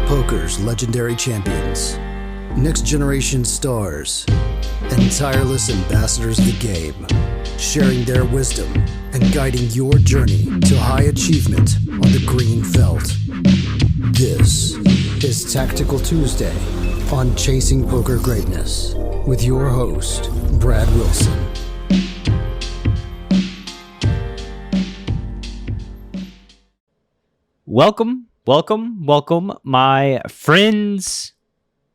Poker's legendary champions, next-generation stars, and tireless ambassadors of the game, sharing their wisdom and guiding your journey to high achievement on the green felt. This is Tactical Tuesday on Chasing Poker Greatness with your host, Brad Wilson. Welcome, my friends,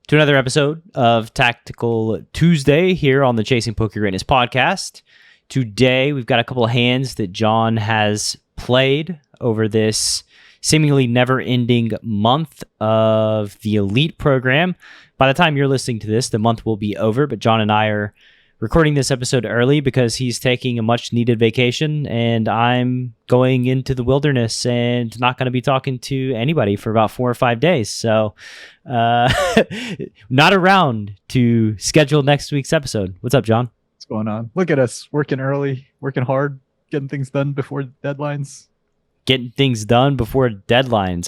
to another episode of Tactical Tuesday here on the Chasing Poker Greatness podcast. Today, we've got a couple of hands that John has played over this seemingly never-ending month of the Elite program. By the time you're listening to this, the month will be over, but John and I are recording this episode early because he's taking a much-needed vacation, and I'm going into the wilderness and not going to be talking to anybody for about 4 or 5 days. So, not around to schedule next week's episode. What's up, John? What's going on? Look at us, working early, working hard, getting things done before deadlines.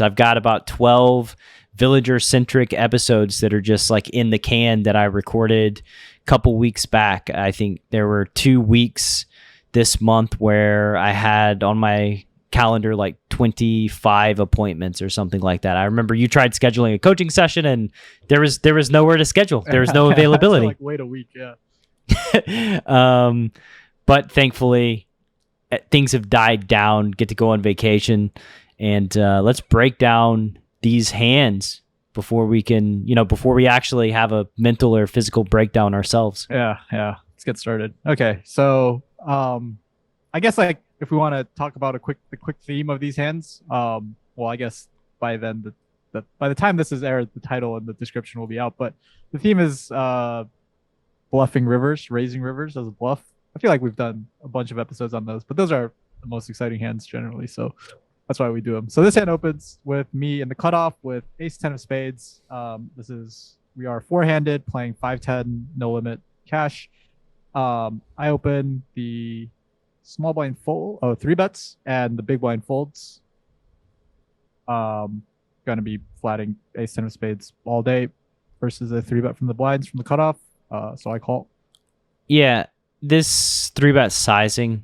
I've got about 12 villager-centric episodes that are just like in the can that I recorded couple weeks back. I think there were 2 weeks this month where I had on my calendar like 25 appointments or something like that. I remember you tried scheduling a coaching session and there was nowhere to schedule. There was no availability. Like wait a week, yeah. But thankfully things have died down. Get to go on vacation, and let's break down these hands before we actually have a mental or physical breakdown ourselves. Yeah. Let's get started. Okay, so I guess like if we want to talk about the quick theme of these hands, well, I guess by then by the time this is aired, the title and the description will be out. But the theme is bluffing rivers, raising rivers as a bluff. I feel like we've done a bunch of episodes on those, but those are the most exciting hands generally. So that's why we do them. So this hand opens with me in the cutoff with ace-10 of spades. We are four-handed, playing 5-10, no limit cash. I open the small blind full, 3 bets, and the big blind folds. Going to be flatting ace-10 of spades all day versus a 3-bet from the blinds from the cutoff. So I call. Yeah, this 3-bet sizing.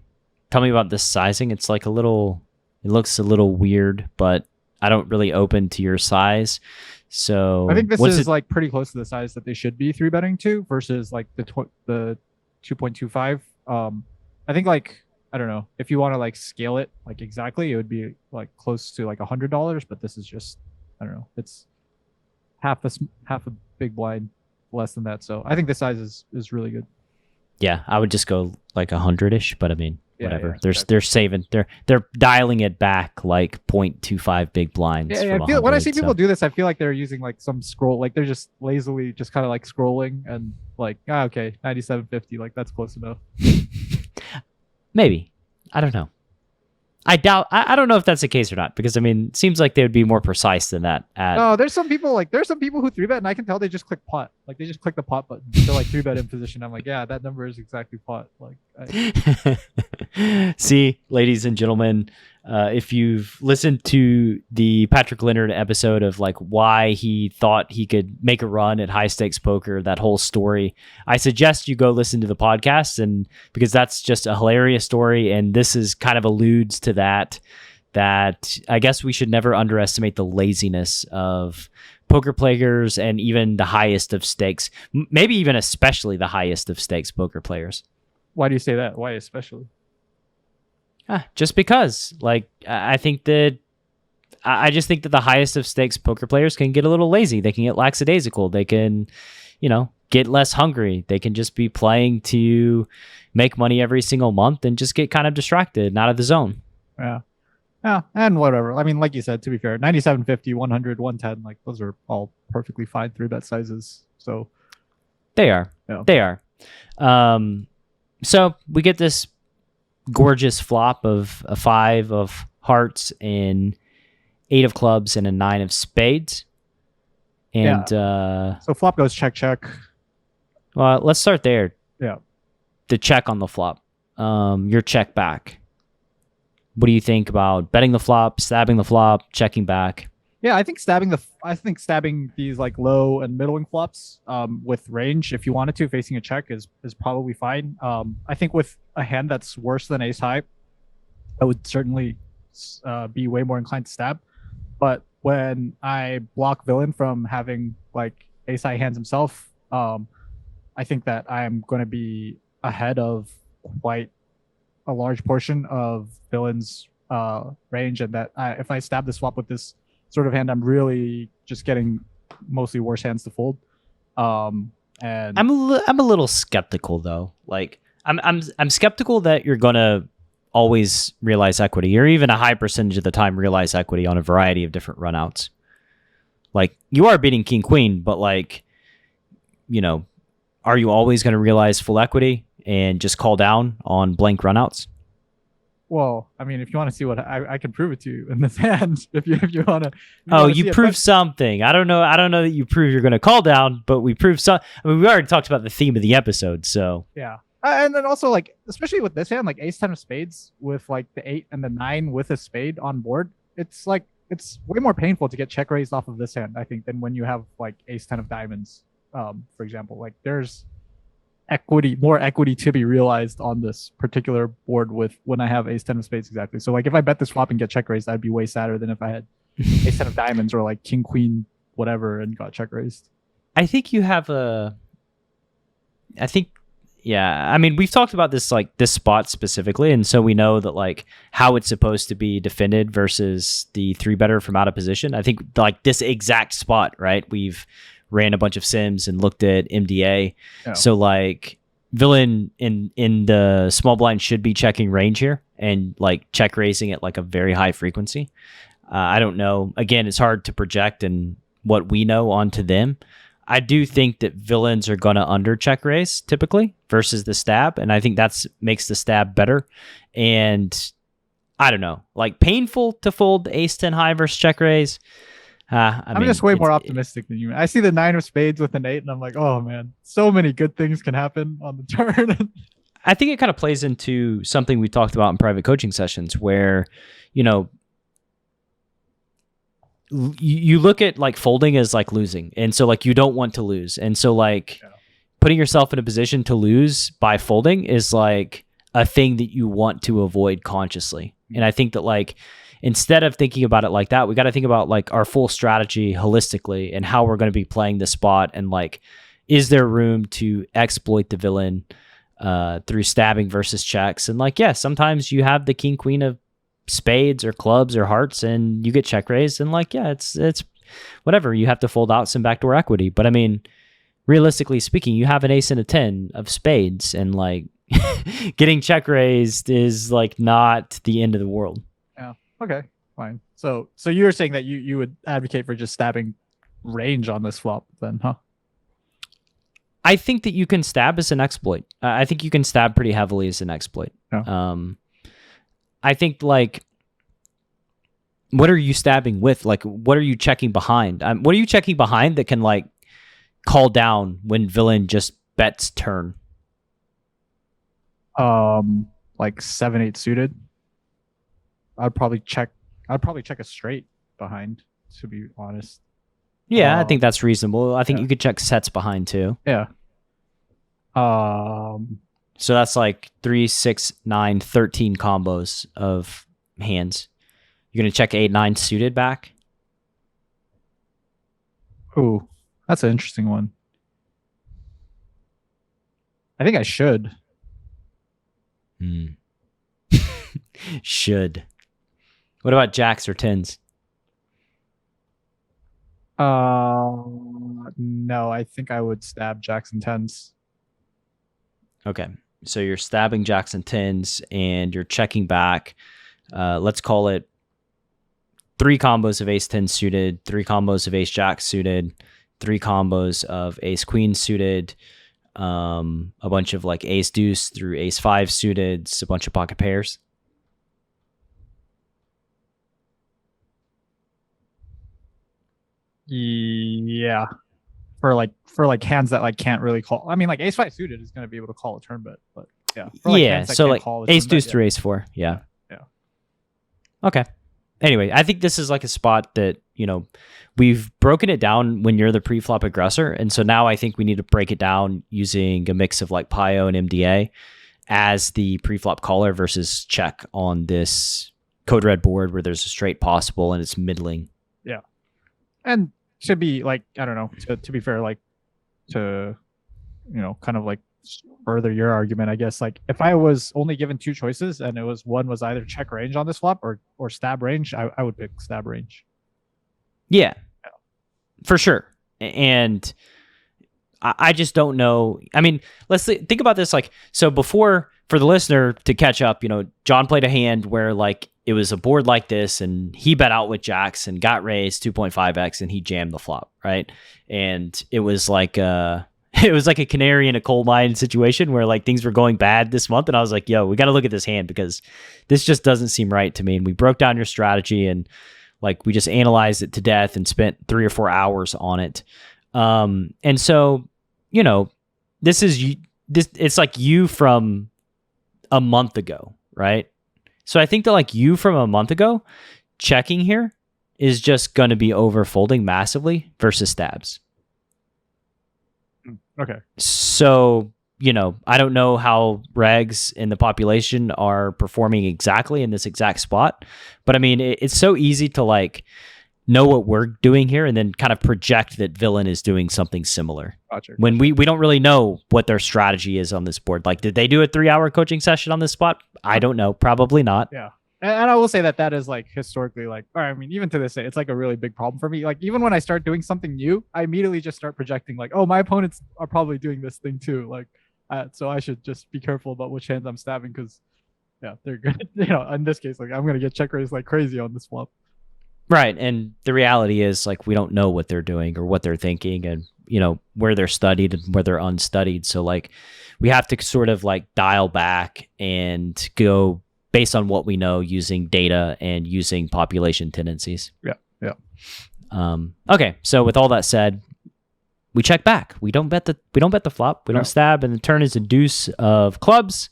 Tell me about this sizing. It's like it looks a little weird, but I don't really open to your size. So I think this is like pretty close to the size that they should be 3-betting to versus like the 2.25. I think like, I don't know, if you want to like scale it like exactly, it would be like close to like $100, but this is just, I don't know, it's half a big blind less than that. So I think the size is really good. Yeah, I would just go like 100-ish, but I mean, whatever. Yeah, they're saving. They're dialing it back like 0.25 big blinds. Yeah, I feel when I see people do this, I feel like they're using like some scroll, like they're just lazily just kind of like scrolling and like, okay, 97.50, like that's close enough. Maybe. I don't know. I don't know if that's the case or not, because I mean, it seems like they would be more precise than that. No, there's some people who 3-bet and I can tell they just click pot. Like they just click the pot button. They're like 3-bet in position. I'm like, yeah, that number is exactly pot. Like, See, ladies and gentlemen, if you've listened to the Patrick Leonard episode of like why he thought he could make a run at high stakes poker, that whole story, I suggest you go listen to the podcast, and because that's just a hilarious story, and this is kind of alludes to that I guess we should never underestimate the laziness of poker players and even the highest of stakes, maybe even especially the highest of stakes poker players. Why do you say that? Why especially? Just because, like, I just think that the highest of stakes poker players can get a little lazy. They can get lackadaisical. They can, get less hungry. They can just be playing to make money every single month and just get kind of distracted and out of the zone. Yeah. Yeah, and whatever. I mean, like you said, to be fair, 97.50, 100, 110, like those are all perfectly fine 3-bet sizes. So they are. Yeah. They are. So we get this gorgeous flop of a 5 of hearts and 8 of clubs and a 9 of spades. And so flop goes check. Well, let's start there. Yeah. The check on the flop. Your check back. What do you think about betting the flop, stabbing the flop, checking back? Yeah, I think stabbing these like low and middling flops with range, if you wanted to, facing a check is probably fine. I think with a hand that's worse than ace high, I would certainly be way more inclined to stab. But when I block villain from having like ace high hands himself, I think that I am going to be ahead of quite a large portion of villain's range, and that if I stab the swap with this sort of hand, I'm really just getting mostly worse hands to fold. And I'm a little skeptical though. Like I'm skeptical that you're gonna always realize equity, or even a high percentage of the time realize equity on a variety of different runouts. Like you are beating king queen, but like, you know, are you always going to realize full equity and just call down on blank runouts? well, I mean, if you want to see what I can prove it to you in this hand, if you want to. Oh, you prove something. I don't know that you prove you're going to call down, but we prove some. I mean, we already talked about the theme of the episode, so Yeah. And then also, like, especially with this hand, like ace 10 of spades with like the 8 and the 9 with a spade on board, it's like it's way more painful to get check raised off of this hand, I think, than when you have like ace 10 of diamonds, for example. Like there's more equity to be realized on this particular board with when I have ace 10 of spades exactly. So like if I bet the swap and get check raised, I'd be way sadder than if I had ace 10 of diamonds or like king queen whatever and got check raised. I think you have a. I think. Yeah, I mean, we've talked about this like this spot specifically, and so we know that like how it's supposed to be defended versus the 3-better from out of position. I think like this exact spot, right? We've ran a bunch of sims and looked at MDA. Oh. So like villain in the small blind should be checking range here and like check raising at like a very high frequency. I don't know. Again, it's hard to project and what we know onto them. I do think that villains are going to under check raise typically versus the stab. And I think that's makes the stab better. And I don't know, like painful to fold ace 10 high versus check raise. I'm just way more optimistic than you. I see the 9 of spades with an 8 and I'm like, oh man, so many good things can happen on the turn. I think it kind of plays into something we talked about in private coaching sessions where, you know, you look at like folding as like losing. And so like you don't want to lose. And so like putting yourself in a position to lose by folding is like a thing that you want to avoid consciously. And I think that like instead of thinking about it like that, we got to think about like our full strategy holistically and how we're going to be playing the spot. And like, is there room to exploit the villain through stabbing versus checks? And like, yeah, sometimes you have the king queen of spades or clubs or hearts and you get check raised and like, yeah, it's whatever. You have to fold out some backdoor equity. But I mean, realistically speaking, you have an ace and a 10 of spades and like getting check raised is like not the end of the world. Yeah. Okay, fine. So you're saying that you would advocate for just stabbing range on this flop then, huh? I think that you can stab as an exploit. I think you can stab pretty heavily as an exploit. Yeah. I think like, what are you stabbing with? Like, what are you checking behind? What are you checking behind that can like call down when villain just bets turn? Like 7-8 suited. I'd probably check a straight behind, to be honest. Yeah, I think that's reasonable. I think you could check sets behind too. Yeah. So that's like 3, 6, 9, 13 combos of hands. You're going to check 8, 9 suited back? Ooh, that's an interesting one. I think I should. Should. What about jacks or tens? No, I think I would stab jacks and tens. Okay. So you're stabbing jacks and tens and you're checking back. Let's call it 3 combos of ace 10 suited, 3 combos of ace jack suited, 3 combos of ace queen suited, a bunch of like ace deuce through ace 5 suited, a bunch of pocket pairs. Yeah. For like hands that like can't really call. I mean, like ace 5 suited is going to be able to call a turn bet, but yeah. Yeah, so like ace deuce through ace 4. Yeah. Yeah. Okay. anyway, I think this is like a spot that, we've broken it down when you're the pre-flop aggressor. And so now I think we need to break it down using a mix of like PIO and MDA as the pre-flop caller versus check on this code red board where there's a straight possible and it's middling. Yeah. And should be like, I don't know, to be fair, like to, kind of like further your argument, I guess, like if I was only given two choices and one was either check range on this flop or stab range, I would pick stab range. Yeah, for sure. And I just don't know. I mean, let's think about this. Like, so before, for the listener to catch up, John played a hand where like it was a board like this and he bet out with jacks and got raised 2.5x and he jammed the flop, right? And it was like a canary in a coal mine situation where like things were going bad this month. And I was like, yo, we got to look at this hand because this just doesn't seem right to me. And we broke down your strategy and like we just analyzed it to death and spent 3 or 4 hours on it. And so, it's like you from a month ago, right? So I think that like you from a month ago checking here is just going to be over folding massively versus stabs. Okay. So, I don't know how regs in the population are performing exactly in this exact spot, but I mean, it's so easy to like know what we're doing here and then kind of project that villain is doing something similar. Gotcha. When we don't really know what their strategy is on this board. Like, did they do a 3-hour coaching session on this spot? I don't know. Probably not. Yeah. And I will say that is like historically, like, or I mean, even to this day, it's like a really big problem for me. Like, even when I start doing something new, I immediately just start projecting like, oh, my opponents are probably doing this thing too. Like, so I should just be careful about which hands I'm stabbing because, yeah, they're good. In this case, like I'm gonna get check raised like crazy on this flop. Right, and the reality is like we don't know what they're doing or what they're thinking, and where they're studied and where they're unstudied. So like we have to sort of like dial back and go based on what we know using data and using population tendencies. Yeah. Okay, so with all that said, we check back. We don't bet the flop. We don't stab, and the turn is a deuce of clubs.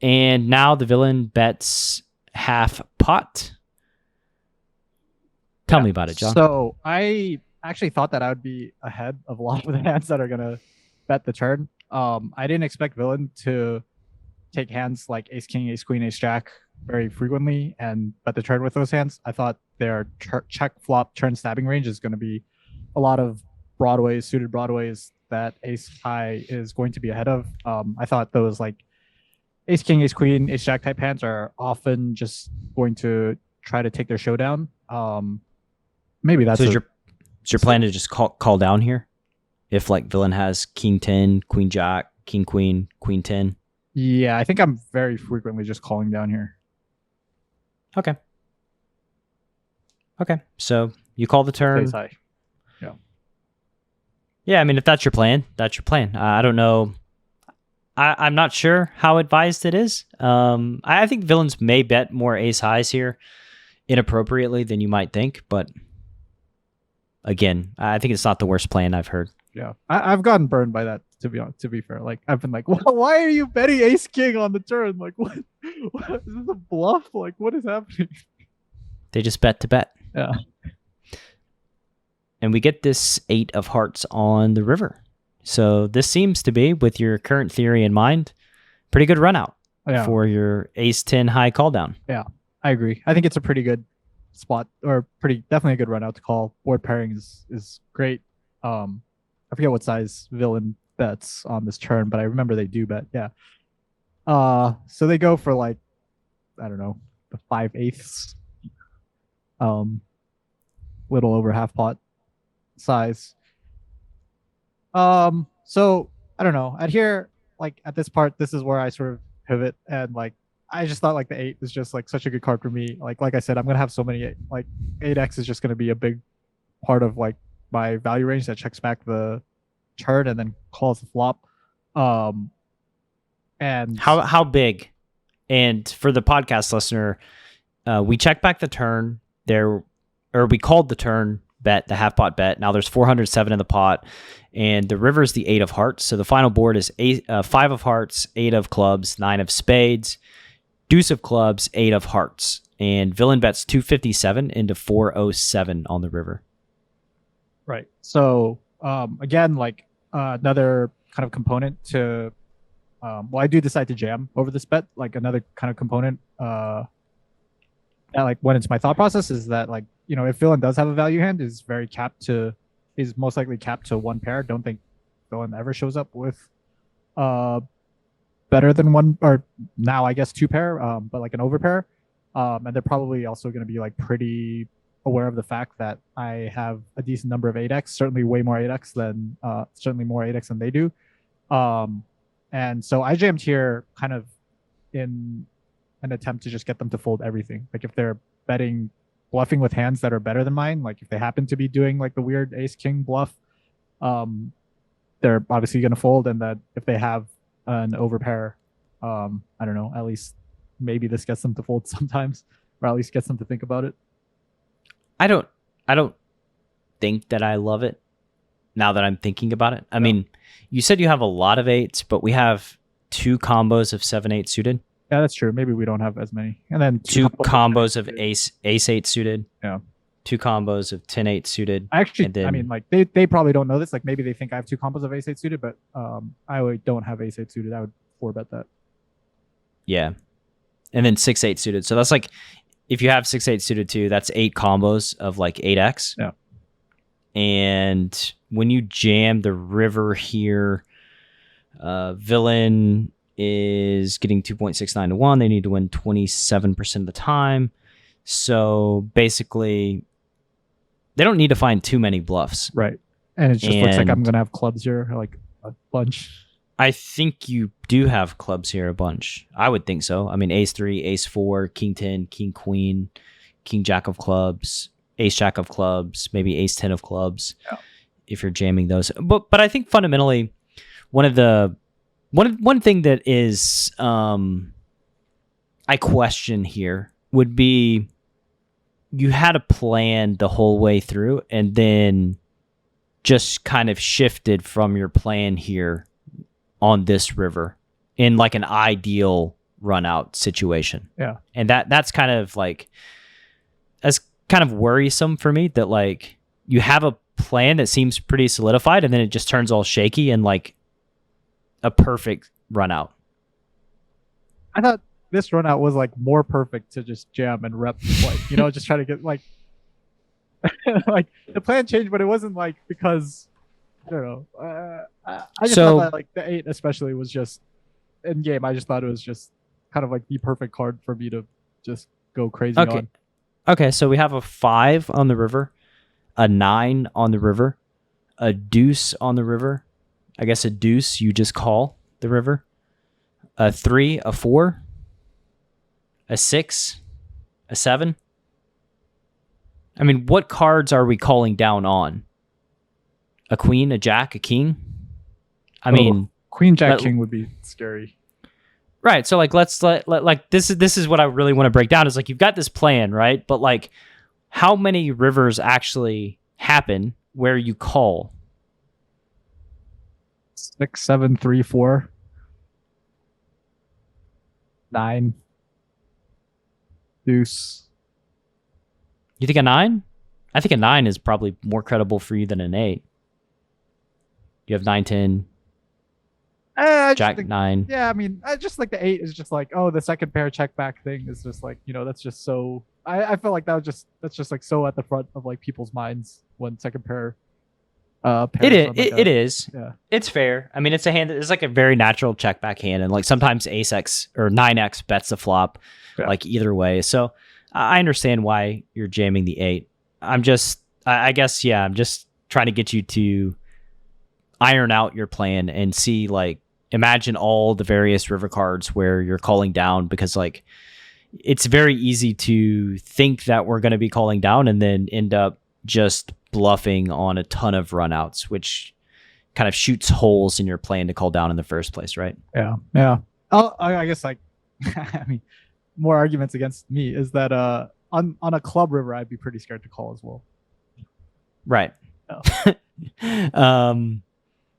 And now the villain bets half pot. Tell me about it, John. So I actually thought that I would be ahead of a lot of the hands that are gonna bet the turn. I didn't expect villain to take hands like ace king, ace queen, ace jack very frequently and bet the turn with those hands. I thought their check flop turn stabbing range is going to be a lot of broadways, suited broadways that ace high is going to be ahead of. I thought those like ace king, ace queen, ace jack type hands are often just going to try to take their showdown. Maybe that's so. Is your plan to just call down here? If like villain has king 10, queen jack, king queen, queen 10. Yeah, I think I'm very frequently just calling down here. Okay. So you call the turn. Ace high. Yeah, I mean, if that's your plan, that's your plan. I don't know. I'm not sure how advised it is. I think villains may bet more ace highs here inappropriately than you might think, but again, I think it's not the worst plan I've heard. Yeah, I've gotten burned by that. To be honest, to be fair, like I've been like, why are you betting ace king on the turn? Like, what is this a bluff? Like, what is happening? They just bet to bet. Yeah. And we get this 8 of hearts on the river. So this seems to be, with your current theory in mind, pretty good run out for your ace 10 high call down. Yeah, I agree. I think it's a pretty good spot, or definitely a good run out to call. Board pairing is great. I forget what size villain bets on this turn, but I remember they do bet. Yeah. So they go for like, I don't know, the 5/8, little over half pot size. So I don't know. At here, like at this part, this is where I sort of pivot, and like I just thought like the 8 is just like such a good card for me. Like I said, I'm gonna have so many like 8x is just gonna be a big part of like my value range that checks back the turn and then calls the flop. And how big? And for the podcast listener, we check back the turn there, or we called the turn bet, the half pot bet. Now there's 407 in the pot, and the river is the 8 of hearts. So the final board is 5 of hearts, 8 of clubs, 9 of spades, deuce of clubs, 8 of hearts. and villain bets 257 into 407 on the river. Right. So again, like another kind of component to well, I do decide to jam over this bet. Like another kind of component that like went into my thought process is that like, you know, if villain does have a value hand, is most likely capped to one pair. Don't think villain ever shows up with better than one, or now I guess two pair, but like an overpair. And they're probably also going to be like pretty aware of the fact that I have a decent number of 8x, certainly way more 8x than certainly more 8x than they do. And so I jammed here kind of in an attempt to just get them to fold everything. Like if they're betting bluffing with hands that are better than mine, like if they happen to be doing like the weird ace king bluff, they're obviously going to fold. And that if they have an overpair, I don't know, at least maybe this gets them to fold sometimes, or at least gets them to think about it. I don't think that I love it now that I'm thinking about it. I mean, you said you have a lot of 8s, but we have 2 combos of 7-8 suited. Yeah, that's true. Maybe we don't have as many. And then two combos of ace 8 suited. Yeah. 2 combos of 10-8 suited. Actually, then, I mean, like they probably don't know this. Like maybe they think I have 2 combos of ace 8 suited, but I don't have ace 8 suited. I would 4-bet that. Yeah. And then 6-8 suited. So that's like, if you have 6-8 suited too, that's 8 combos of like 8x. Yeah. And when you jam the river here, villain is getting 2.69 to 1. They need to win 27% of the time. So basically, they don't need to find too many bluffs. Right. And it just looks like I'm going to have clubs here, like a bunch. I think you do have clubs here a bunch. I would think so. I mean, ace 3, ace 4, king 10, king queen, king jack of clubs, ace jack of clubs, maybe ace 10 of clubs. Yeah. If you're jamming those. But I think fundamentally one thing that is I question here would be you had a plan the whole way through and then just kind of shifted from your plan here on this river in like an ideal run out situation. Yeah. And that's kind of like, that's kind of worrisome for me that like you have a plan that seems pretty solidified and then it just turns all shaky and like a perfect run out. I thought this run out was like more perfect to just jam and rep, like, you know, just try to get like, like the plan changed, but it wasn't like because, I don't know. I just thought that like the 8 especially was just in game. I just thought it was just kind of like the perfect card for me to just go crazy on. Okay, so we have a 5 on the river, a 9 on the river, a deuce on the river. I guess a deuce you just call the river. A 3, a 4, a 6, a 7. I mean, what cards are we calling down on? A queen, a jack, a king? I mean, queen, jack, king would be scary. Right. So like let's like this is what I really want to break down is like you've got this plan, right? But like how many rivers actually happen where you call? 6, 7, 3, 4, 9, deuce. You think a 9? I think a 9 is probably more credible for you than an 8. You have 9, 10, jack, 9. Yeah, I mean, I just like the 8 is just like, oh, the second pair check back thing is just like, you know, that's just so. I feel like that's just like so at the front of like people's minds when second pair. It is. Yeah. It's fair. I mean, it's a hand. It's like a very natural check back hand, and like sometimes ace x or 9x bets the flop, like either way. So I understand why you're jamming the 8. I'm just trying to get you to iron out your plan and see, like, imagine all the various river cards where you're calling down, because like it's very easy to think that we're going to be calling down and then end up just bluffing on a ton of runouts, which kind of shoots holes in your plan to call down in the first place, right? Yeah. Yeah. I guess like, I mean, more arguments against me is that on a club river, I'd be pretty scared to call as well. Right. Oh.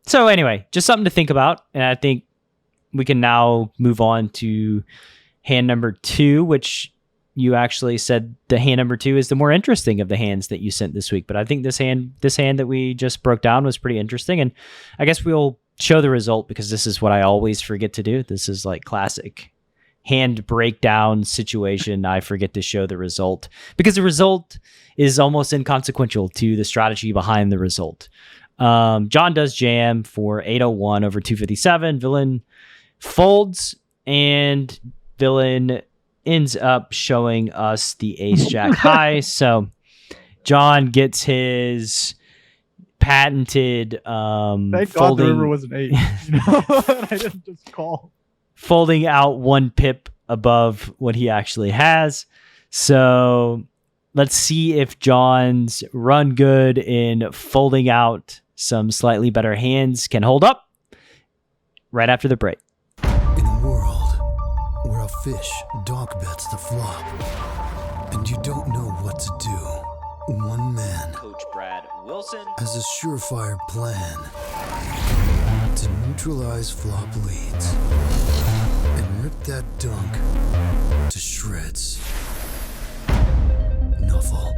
So anyway, just something to think about. And I think we can now move on to hand number 2, which you actually said the hand number 2 is the more interesting of the hands that you sent this week. But I think this hand that we just broke down was pretty interesting. And I guess we'll show the result because this is what I always forget to do. This is like classic hand breakdown situation. I forget to show the result because the result is almost inconsequential to the strategy behind the result. John does jam for 801 over 257. Villain folds, and Villain ends up showing us the ace jack high. So John gets his patented Thank God folding. the river was an 8. I didn't just call. Folding out 1 pip above what he actually has. So let's see if John's run good in folding out some slightly better hands can hold up right after the break. In a world where a fish donk bets the flop, and you don't know what to do, one man, Coach Brad Wilson, has a surefire plan to neutralize flop leads and rip that dunk to shreds. Nuffle.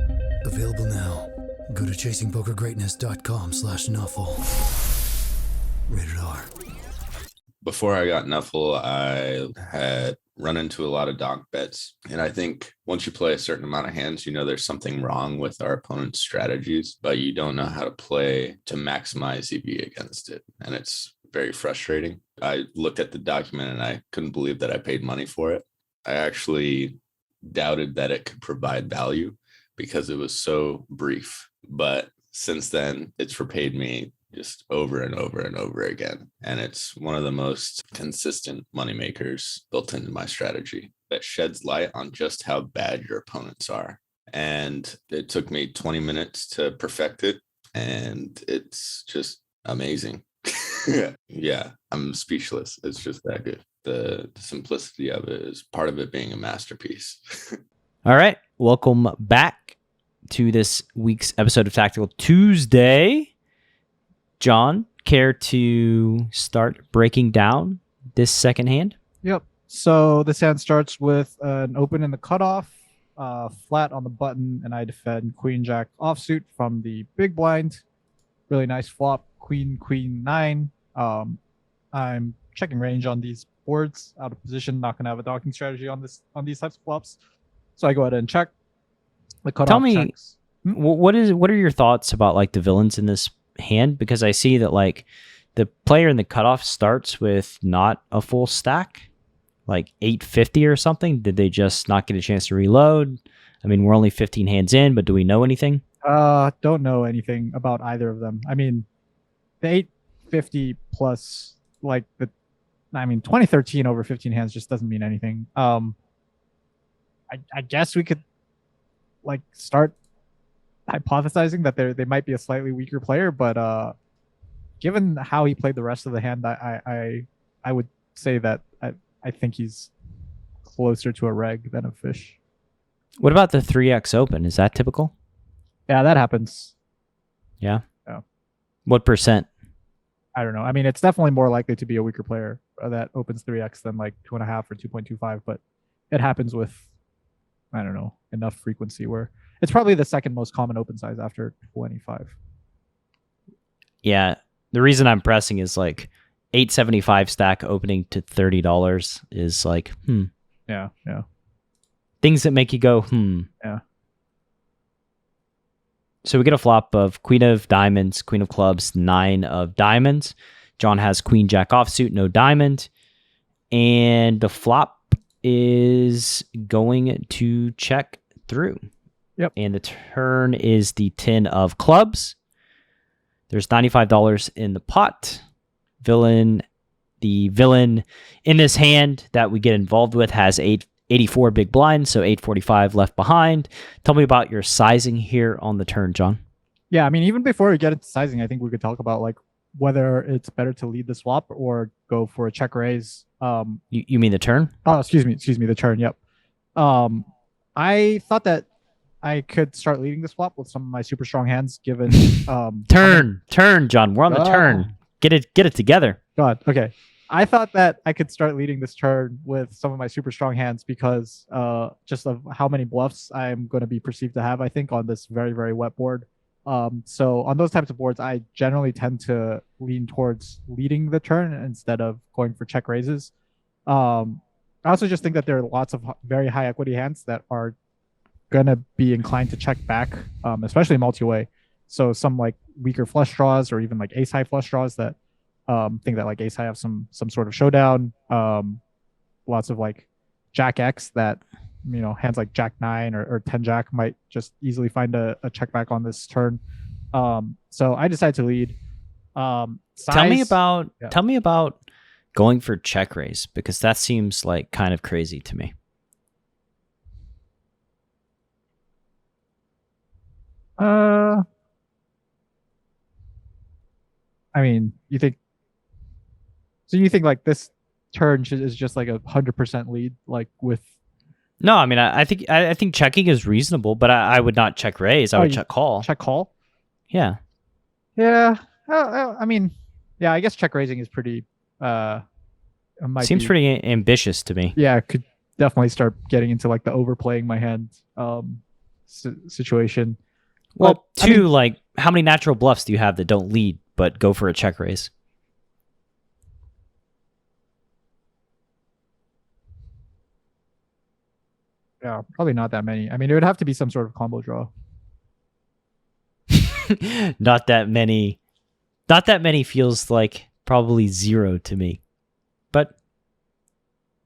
Available now. Go to chasingpokergreatness.com/Nuffle. Rated R. Before I got Nuffle, I had run into a lot of donk bets. And I think once you play a certain amount of hands, you know there's something wrong with our opponent's strategies, but you don't know how to play to maximize EV against it. And it's very frustrating. I looked at the document and I couldn't believe that I paid money for it. I actually doubted that it could provide value because it was so brief. But since then, it's repaid me just over and over and over again. And it's one of the most consistent moneymakers built into my strategy that sheds light on just how bad your opponents are. And it took me 20 minutes to perfect it. And it's just amazing. Yeah, I'm speechless. It's just that good. The simplicity of it is part of it being a masterpiece. All right. Welcome back to this week's episode of Tactical Tuesday. John, care to start breaking down this second hand? Yep. So this hand starts with an open in the cutoff, flat on the button, and I defend queen jack offsuit from the big blind. Really nice flop, queen 9. I'm checking range on these boards, out of position, not gonna have a docking strategy on these types of flops. So I go ahead and check. The cutoff Tell me, checks. what are your thoughts about like the villains in this hand? Because I see that like the player in the cutoff starts with not a full stack, like 850 or something. Did they just not get a chance to reload? I mean, we're only 15 hands in, but do we know anything? Don't know anything about either of them. I mean, the 850 plus like 2013 over 15 hands just doesn't mean anything. I guess we could like start hypothesizing that they might be a slightly weaker player, but given how he played the rest of the hand, I would say that I think he's closer to a reg than a fish. What about the 3x open? Is that typical? Yeah, that happens. Yeah. Yeah. What percent? I don't know. I mean, it's definitely more likely to be a weaker player that opens 3x than like 2.5 or 2.25, but it happens with, I don't know, enough frequency where it's probably the second most common open size after 25. Yeah. The reason I'm pressing is like 875 stack opening to $30 is like, Yeah. things that make you go, Yeah. So we get a flop of queen of diamonds, queen of clubs, 9 of diamonds. John has queen jack offsuit, no diamond. And the flop is going to check through. Yep. And the turn is the 10 of clubs. There's $95 in the pot. The villain in this hand that we get involved with has 84 big blinds, so 845 left behind. Tell me about your sizing here on the turn, John. Yeah, I mean, even before we get into sizing, I think we could talk about like whether it's better to lead the swap or go for a check raise. You mean the turn? Oh, excuse me, the turn. Yep. I thought that I could start leading the swap with some of my super strong hands, given turn, John. We're on the turn. Get it together. God. Okay. I thought that I could start leading this turn with some of my super strong hands because just of how many bluffs I'm going to be perceived to have, I think, on this very, very wet board. So on those types of boards, I generally tend to lean towards leading the turn instead of going for check raises. I also just think that there are lots of very high equity hands that are going to be inclined to check back, especially multi-way. So some like weaker flush draws or even like ace high flush draws that think that like ace high have some sort of showdown. Lots of like jack X that, you know, hands like jack 9 or 10 jack might just easily find a check back on this turn. So I decided to lead. Tell me about going for check raise, because that seems like kind of crazy to me. I mean, you think like this turn is just like 100% lead, like with? No, I mean, I think checking is reasonable, but I would not check raise. I would check call. Check call. Yeah. Yeah. I mean, yeah. I guess check raising is pretty. Seems pretty ambitious to me. Yeah, could definitely start getting into like the overplaying my hand situation. Well, like, how many natural bluffs do you have that don't lead but go for a check raise? Yeah, probably not that many. I mean, it would have to be some sort of combo draw. Not that many. Not that many feels like probably zero to me. But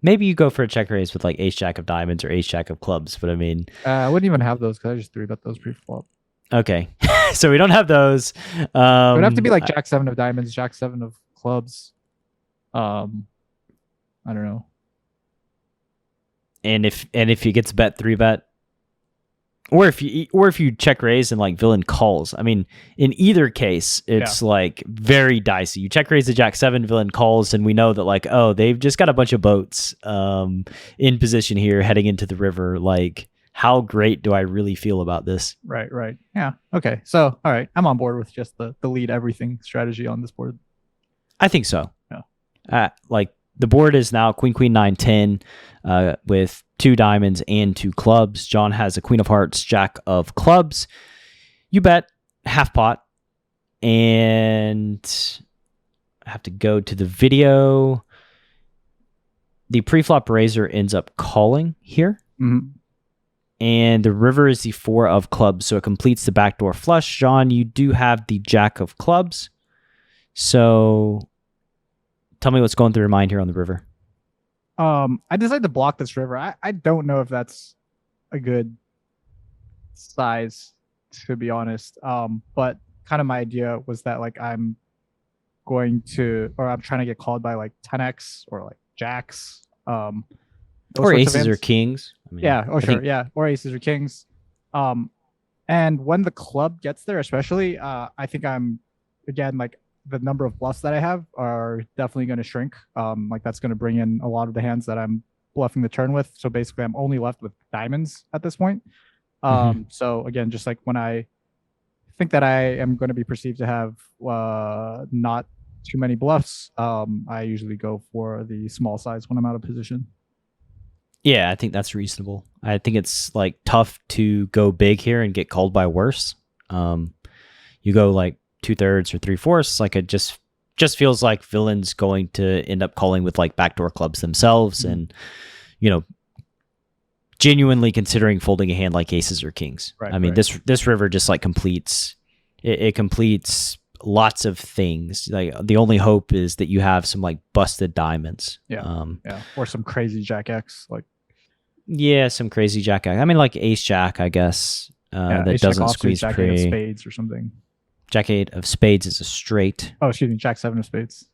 maybe you go for a check raise with like ace jack of diamonds or ace jack of clubs. But I mean, I wouldn't even have those because I just 3-bet those pre-flop. Okay. So we don't have those. It would have to be like jack 7 of diamonds, jack 7 of clubs. I don't know. And if he gets bet 3-bet, or if you check raise and like villain calls, I mean, in either case, it's like very dicey. You check raise the jack 7, villain calls, and we know that like, oh, they've just got a bunch of boats in position here heading into the river. Like, how great do I really feel about this? Right. Yeah. Okay. So, all right, I'm on board with just the lead everything strategy on this board. I think so. Yeah. Like, the board is now queen, queen, 9, 10 with 2 diamonds and 2 clubs. John has a queen of hearts, jack of clubs. You bet half pot, and I have to go to the video. The preflop raiser ends up calling here. Mm-hmm. And the river is the 4 of clubs, so it completes the backdoor flush. John, you do have the jack of clubs. So tell me what's going through your mind here on the river. I decided to block this river. I don't know if that's a good size, to be honest. But kind of my idea was that like I'm trying to get called by like 10x or like jacks. Or aces or kings. I mean, yeah, or aces or kings. And when the club gets there, especially, I think I'm, again, like the number of bluffs that I have are definitely going to shrink. Like that's going to bring in a lot of the hands that I'm bluffing the turn with. So basically, I'm only left with diamonds at this point. So again, just like when I think that I am going to be perceived to have not too many bluffs, I usually go for the small size when I'm out of position. Yeah, I think that's reasonable. I think it's like tough to go big here and get called by worse. You go like 2/3 or 3/4, like it just feels like villain's going to end up calling with like backdoor clubs themselves, and you know, genuinely considering folding a hand like aces or kings. Right, I mean, this river just like completes it completes lots of things. Like the only hope is that you have some like busted diamonds. Or some crazy jack X, like some crazy jack. I mean, like ace jack, I guess. That doesn't squeeze jack pre. 8 of spades or something. Jack 8 of spades is a straight. Oh, excuse me, jack 7 of spades.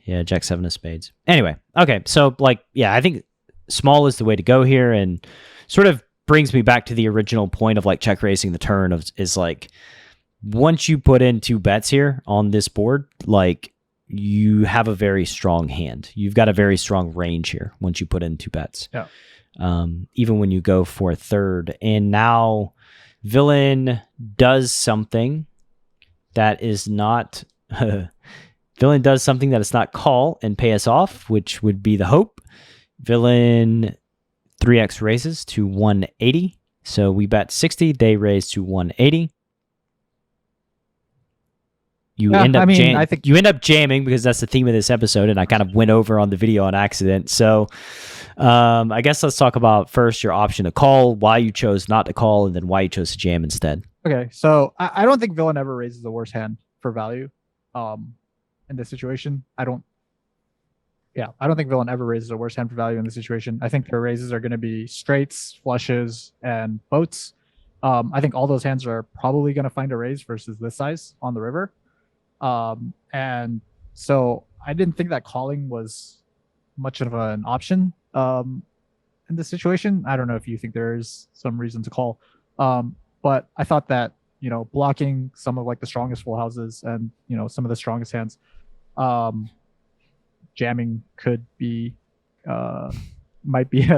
Yeah, jack 7 of spades. Anyway, okay, so like, yeah, I think small is the way to go here, and sort of brings me back to the original point of like check raising the turn is like, once you put in 2 bets here on this board, like you have a very strong hand. You've got a very strong range here once you put in 2 bets. Yeah. Even when you go for a third, and now villain does something that is not Villain does something that is not call and pay us off, which would be the hope. Villain 3x raises to 180. So we bet 60, they raise to 180. You end up you end up jamming because that's the theme of this episode, and I kind of went over on the video on accident. So I guess let's talk about first your option to call, why you chose not to call, and then why you chose to jam instead. Okay, so I don't think villain ever raises the worst hand for value in this situation. I don't think villain ever raises the worst hand for value in this situation. I think their raises are going to be straights, flushes, and boats. I think all those hands are probably going to find a raise versus this size on the river. And so I didn't think that calling was much of an option in this situation. I don't know if you think there is some reason to call, but I thought that, you know, blocking some of like the strongest full houses and, you know, some of the strongest hands, jamming could be might be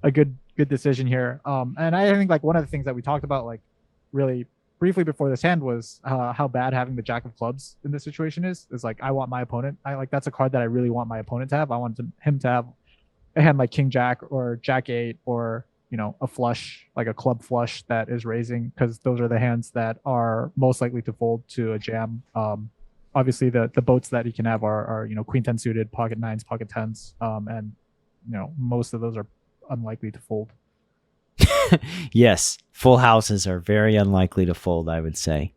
a good decision here. And I think like one of the things that we talked about like really briefly before this hand was how bad having the jack of clubs in this situation is like, I want my opponent, that's a card that I really want my opponent to have. I want him to have a hand like king jack or jack 8 or, you know, a flush, like a club flush that is raising, because those are the hands that are most likely to fold to a jam. Obviously the boats that he can have are, you know, queen 10 suited, pocket 9s, pocket 10s, and, you know, most of those are unlikely to fold. Yes, full houses are very unlikely to fold, I would say.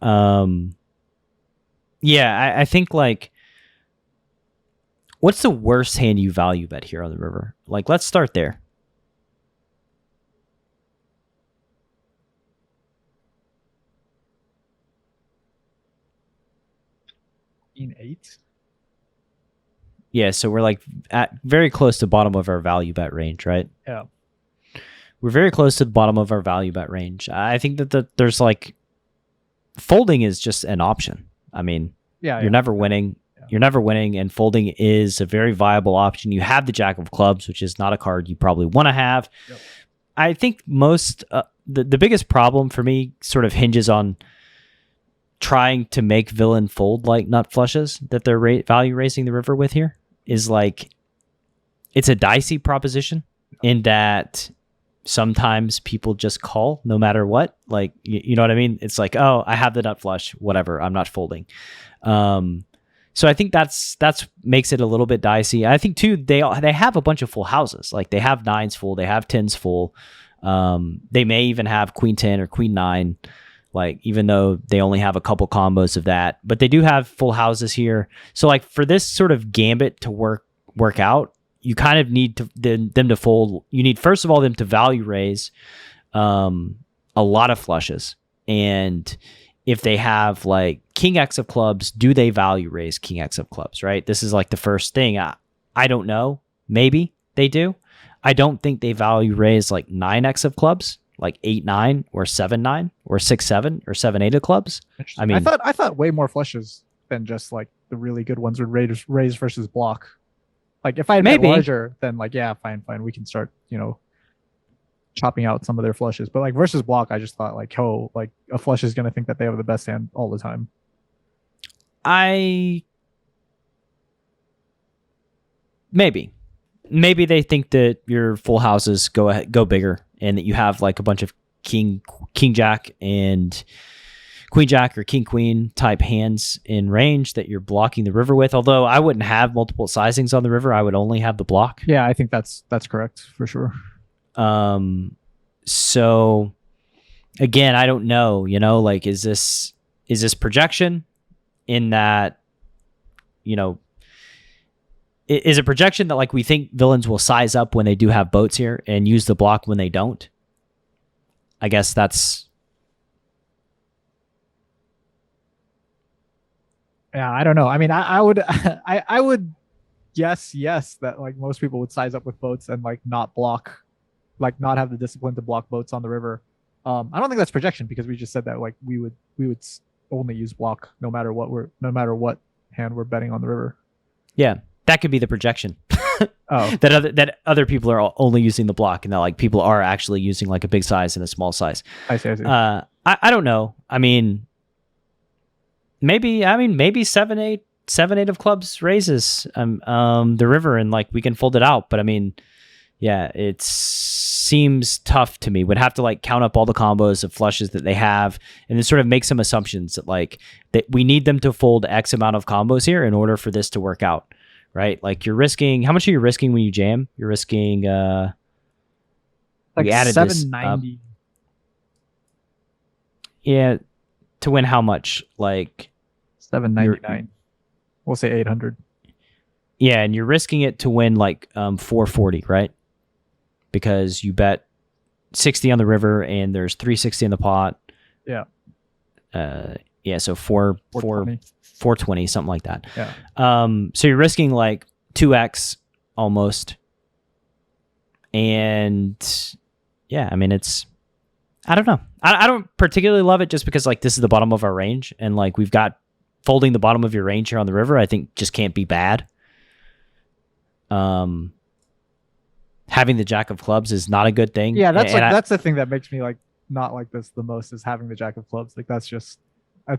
Yeah. I think like, what's the worst hand you value bet here on the river? Like, let's start there. Queen 8. Yeah, so we're like at very close to the bottom of our value bet range, right? Yeah. We're very close to the bottom of our value bet range. I think that there's like folding is just an option. I mean, you're never winning. Yeah. You're never winning, and folding is a very viable option. You have the jack of clubs, which is not a card you probably want to have. Yep. I think most the biggest problem for me sort of hinges on trying to make villain fold like nut flushes that they're value raising the river with here. Is like, it's a dicey proposition in that sometimes people just call no matter what. Like, you know what I mean? It's like, oh, I have the nut flush, whatever, I'm not folding. So I think that's makes it a little bit dicey. I think too, they have a bunch of full houses. Like they have 9s full, they have 10s full. They may even have queen 10 or queen 9. Like, even though they only have a couple combos of that, but they do have full houses here. So like for this sort of gambit to work out, you kind of need them to fold. You need, first of all, them to value raise a lot of flushes. And if they have like king X of clubs, do they value raise king X of clubs, right? This is like the first thing. I don't know. Maybe they do. I don't think they value raise like 9X of clubs, like 8-9 or 7-9 or 6-7 or 7-8 of clubs. I mean, I thought way more flushes than just like the really good ones would raise versus block. Like if I had bet larger, then like, yeah, fine, we can start, you know, chopping out some of their flushes. But like versus block, I just thought like, oh, like a flush is going to think that they have the best hand all the time. Maybe they think that your full houses go bigger, and that you have like a bunch of king jack and queen jack or king queen type hands in range that you're blocking the river with. Although I wouldn't have multiple sizings on the river, I would only have the block. Yeah, I think that's correct for sure. So again, I don't know, you know, like, is this projection in that, you know, is a projection that like we think villains will size up when they do have boats here and use the block when they don't? I guess that's... Yeah, I don't know. I mean, I would I would guess yes that like most people would size up with boats and like not block, like not have the discipline to block boats on the river. I don't think that's projection, because we just said that like we would only use block no matter what hand we're betting on the river. Yeah, that could be the projection. Oh, that other people are only using the block, and that like people are actually using like a big size and a small size. I see. I don't know. I mean, maybe 7-8 7-8 of clubs raises the river, and like we can fold it out. But I mean, yeah, it seems tough to me. Would have to like count up all the combos of flushes that they have, and then sort of make some assumptions that like that we need them to fold X amount of combos here in order for this to work out, right? Like you're risking, how much are you risking when you jam? You're risking Like we added this up. 790. Yeah, to win how much? Like 799. We'll say 800. yeah, and you're risking it to win like 440, right? Because you bet 60 on the river and there's 360 in the pot. Yeah. Yeah, so 420, 420, something like that. Yeah. So you're risking like 2x almost. And yeah, I mean, it's, I don't know. I don't particularly love it just because like this is the bottom of our range, and like we've got folding the bottom of your range here on the river, I think just can't be bad. Having the jack of clubs is not a good thing. Yeah, that's the thing that makes me like not like this the most, is having the jack of clubs. Like that's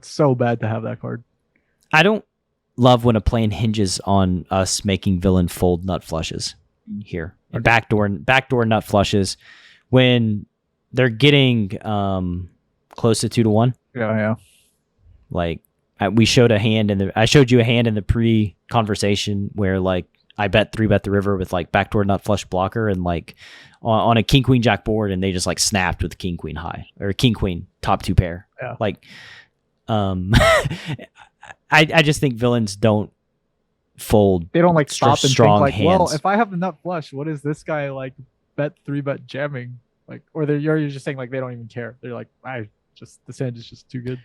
so bad to have that card. I don't love when a plane hinges on us making villain fold nut flushes here. And backdoor nut flushes when they're getting close to 2-1. Yeah. Like we showed a hand I showed you a hand in the pre-conversation where like I bet 3-bet the river with like backdoor nut flush blocker, and like on a king queen jack board, and they just like snapped with king queen high or king queen top 2 pair. Yeah. Like I just think villains don't fold. They don't like stop and think strong like, hands. well, if I have the nut flush, what is this guy like bet 3-bet jamming? Like, or you're just saying like they don't even care. They're like, this hand is just too good.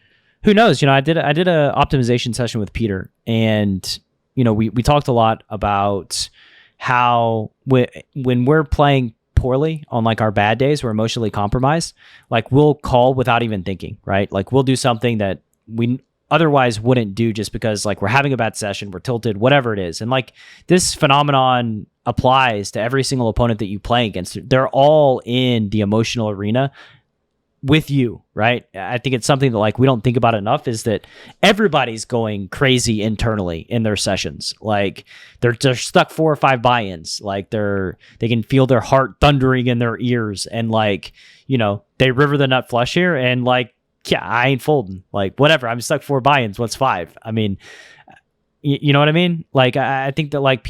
Who knows? You know, I did a optimization session with Peter, and you know, we talked a lot about how when we're playing poorly on like our bad days, we're emotionally compromised. Like we'll call without even thinking, right? Like we'll do something that we otherwise wouldn't do just because like we're having a bad session, we're tilted, whatever it is. And like this phenomenon applies to every single opponent that you play against. They're all in the emotional arena with you, right? I think it's something that like we don't think about enough, is that everybody's going crazy internally in their sessions. Like they're stuck 4 or 5 buy-ins. Like they can feel their heart thundering in their ears, and like, you know, they river the nut flush here, and like, yeah, I ain't folding. Like whatever, I'm stuck 4 buy-ins. What's 5? I mean, you know what I mean? Like I think that like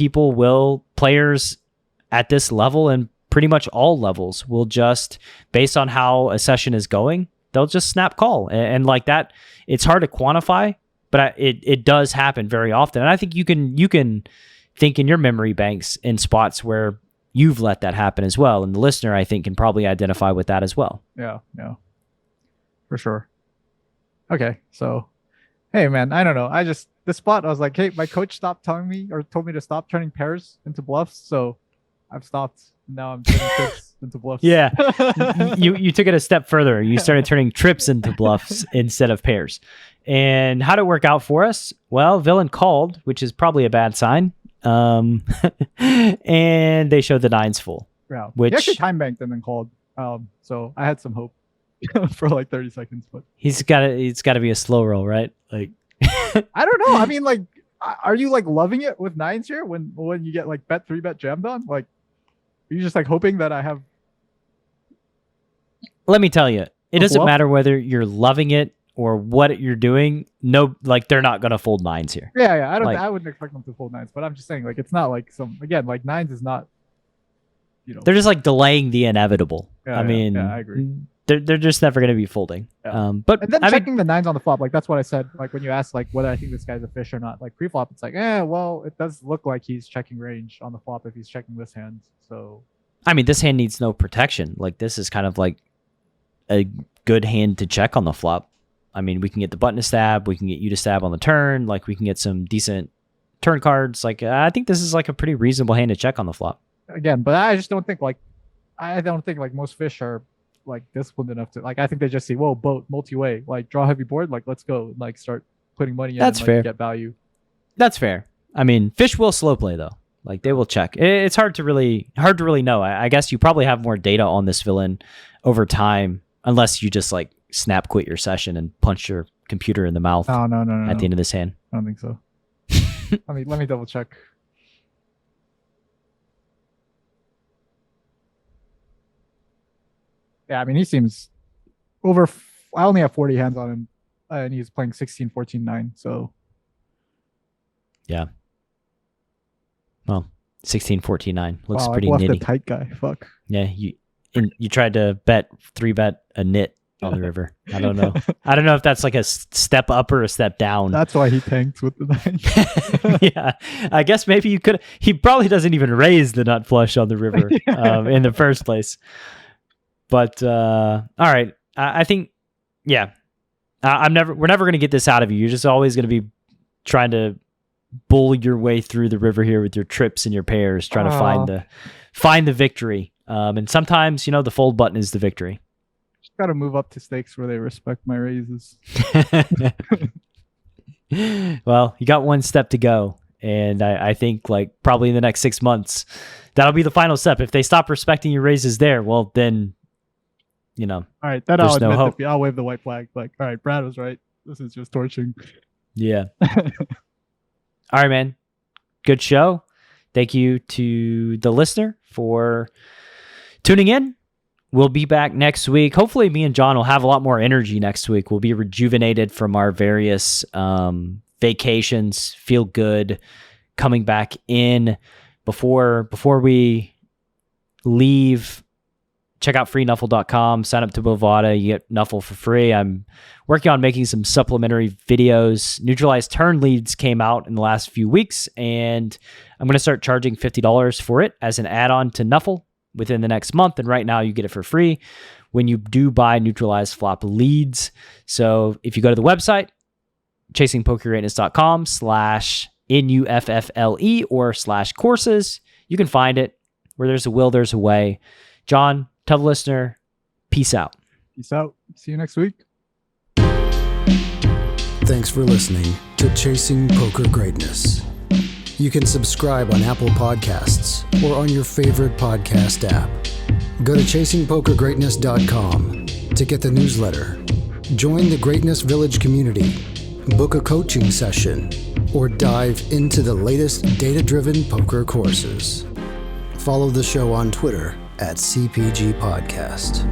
players at this level and pretty much all levels will just, based on how a session is going, they'll just snap call. And like that, it's hard to quantify, but it does happen very often. And I think you can think in your memory banks in spots where you've let that happen as well. And the listener, I think, can probably identify with that as well. Yeah, for sure. Okay, so, hey man, I don't know. This spot, I was like, hey, my coach told me to stop turning pairs into bluffs. So I've stopped. Now I'm turning trips into bluffs. Yeah. you took it a step further. You started turning trips into bluffs instead of pairs. And how'd it work out for us? Well, villain called, which is probably a bad sign. And they showed the 9s full. Yeah. Which he actually time banked and then called. So I had some hope for like 30 seconds, but it's gotta be a slow roll, right? Like I don't know. I mean, like, are you like loving it with 9s here when you get like bet 3-bet jammed on? Like, are you just like hoping that I have? Let me tell you, it doesn't bluff? matter whether you're loving it or what you're doing. No, like they're not gonna fold 9s here. Yeah. I wouldn't expect them to fold 9s, but I'm just saying, like, it's not like like 9s is not, you know. They're just like delaying the inevitable. Yeah, I mean, I agree. They're just never going to be folding. Yeah. But And then I checking the 9s on the flop, like that's what I said. Like when you asked like whether I think this guy's a fish or not, like pre-flop, it's like, well, it does look like he's checking range on the flop if he's checking this hand. So I mean, this hand needs no protection. Like this is kind of like a good hand to check on the flop. I mean, we can get the button to stab, we can get you to stab on the turn, like we can get some decent turn cards. Like I think this is like a pretty reasonable hand to check on the flop. again, but I just don't think like most fish are like disciplined enough to like. I think they just see, whoa, boat multi-way, like draw heavy board, like let's go, like start putting money in. That's and, fair. Like, get value. That's fair. I mean, fish will slow play though. Like they will check. It's hard to really know. I guess you probably have more data on this villain over time, unless you just like snap quit your session and punch your computer in the mouth No. at the end of this hand. I don't think so. Let me double check. Yeah, I mean, he seems over. I only have 40 hands on him, and he's playing 16, 14, 9. So Yeah. Well, 16, 14, 9 looks wow, pretty I left nitty. a tight guy. Fuck. Yeah, you tried to three bet a nit on the river. I don't know. I don't know if that's like a step up or a step down. That's why he tanked with the 9. Yeah, I guess maybe you could. He probably doesn't even raise the nut flush on the river in the first place. But all right, I think yeah, we're never going to get this out of you. You're just always going to be trying to bull your way through the river here with your trips and your pairs, trying to find the victory. And sometimes, the fold button is the victory. Just got to move up to stakes where they respect my raises. Well, you got one step to go. And I think like probably in the next 6 months, that'll be the final step. If they stop respecting your raises there, well, then, all right, then there's no hope. I'll wave the white flag. Like, all right, Brad was right. This is just torching. Yeah. All right, man. Good show. Thank you to the listener for tuning in. We'll be back next week. Hopefully, me and John will have a lot more energy next week. We'll be rejuvenated from our various vacations, feel good, coming back in. Before we leave, check out freenuffle.com, sign up to Bovada, you get Nuffle for free. I'm working on making some supplementary videos. Neutralized turn leads came out in the last few weeks, and I'm going to start charging $50 for it as an add-on to Nuffle within the next month. And right now you get it for free when you do buy neutralized flop leads. So if you go to the website, chasingpokergreatness.com/NUFFLE or /courses, you can find it. Where there's a will, there's a way. John, tell the listener, peace out. Peace out. See you next week. Thanks for listening to Chasing Poker Greatness. You can subscribe on Apple Podcasts or on your favorite podcast app. Go to chasingpokergreatness.com to get the newsletter. Join the Greatness Village community, book a coaching session, or dive into the latest data-driven poker courses. Follow the show on Twitter @CPG Podcast.